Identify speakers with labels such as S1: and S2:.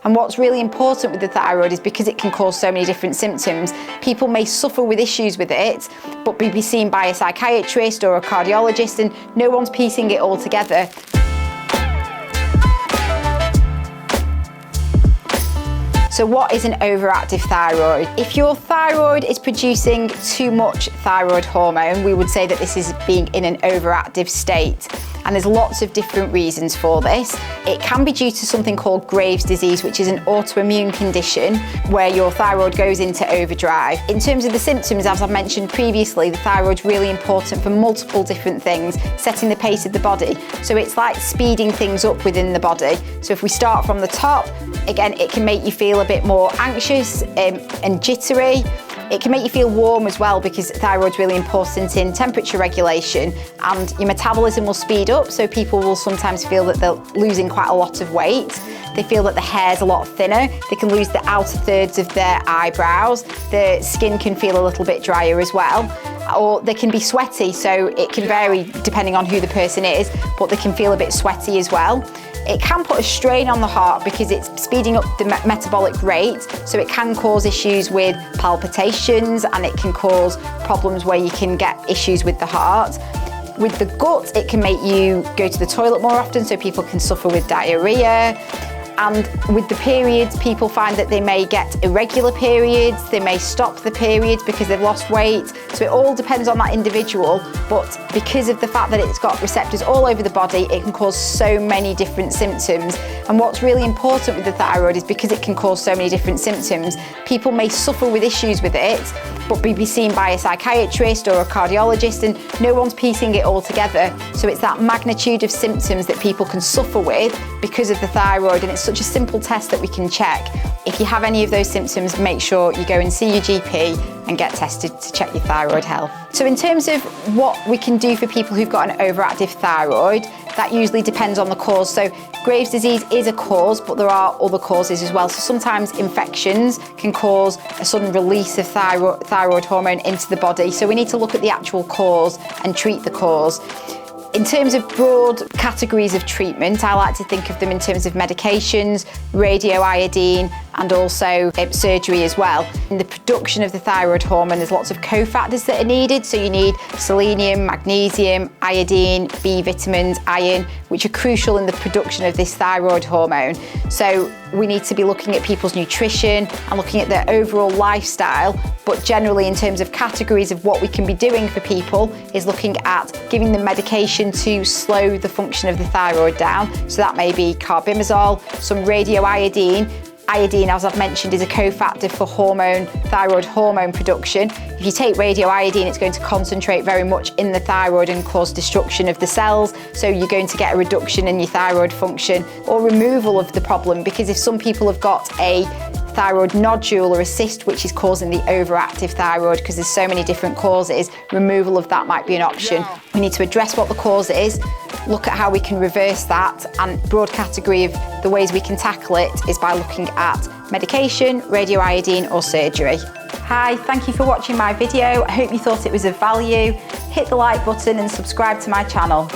S1: And what's really important with the thyroid is because it can cause so many different symptoms, people may suffer with issues with it, but be seen by a psychiatrist or a cardiologist, and no one's piecing it all together. So what is an overactive thyroid? If your thyroid is producing too much thyroid hormone, we would say that this is being in an overactive state. And there's lots of different reasons for this. It can be due to something called Graves' disease, which is an autoimmune condition where your thyroid goes into overdrive. In terms of the symptoms, as I've mentioned previously, the thyroid's really important for multiple different things, setting the pace of the body. So it's like speeding things up within the body. So if we start from the top, again, it can make you feel a bit more anxious and jittery. It can make you feel warm as well, because thyroid's really important in temperature regulation, and your metabolism will speed up, so people will sometimes feel that they're losing quite a lot of weight. They feel that the hair's a lot thinner. They can lose the outer thirds of their eyebrows. The skin can feel a little bit drier as well. Or they can be sweaty, so it can vary depending on who the person is, but they can feel a bit sweaty as well. It can put a strain on the heart because it's speeding up the metabolic rate, so it can cause issues with palpitations, and it can cause problems where you can get issues with the heart. With the gut, it can make you go to the toilet more often, so people can suffer with diarrhea. And with the periods, people find that they may get irregular periods, they may stop the periods because they've lost weight. So it all depends on that individual, but because of the fact that it's got receptors all over the body, it can cause so many different symptoms. And what's really important with the thyroid is because it can cause so many different symptoms, people may suffer with issues with it, but be seen by a psychiatrist or a cardiologist, and no one's piecing it all together. So it's that magnitude of symptoms that people can suffer with because of the thyroid, and it's such a simple test that we can check. If you have any of those symptoms, make sure you go and see your GP and get tested to check your thyroid health. So in terms of what we can do for people who've got an overactive thyroid, that usually depends on the cause. So Graves' disease is a cause, but there are other causes as well. So sometimes infections can cause a sudden release of thyroid hormone into the body. So we need to look at the actual cause and treat the cause. In terms of broad categories of treatment, I like to think of them in terms of medications, radioiodine, and also surgery as well. In the production of the thyroid hormone, there's lots of cofactors that are needed. So you need selenium, magnesium, iodine, B vitamins, iron, which are crucial in the production of this thyroid hormone. So we need to be looking at people's nutrition and looking at their overall lifestyle. But generally, in terms of categories of what we can be doing for people, is looking at giving them medication to slow the function of the thyroid down. So that may be carbimazole, some radioiodine. Iodine, as I've mentioned, is a cofactor for thyroid hormone production. If you take radioiodine, it's going to concentrate very much in the thyroid and cause destruction of the cells. So you're going to get a reduction in your thyroid function or removal of the problem, because if some people have got a thyroid nodule or a cyst which is causing the overactive thyroid, because there's so many different causes, removal of that might be an option. We need to address what the cause is, look at how we can reverse that, and broad category of the ways we can tackle it is by looking at medication, radioiodine, or surgery. Hi, thank you for watching my video. I hope you thought it was of value. Hit the like button and subscribe to my channel.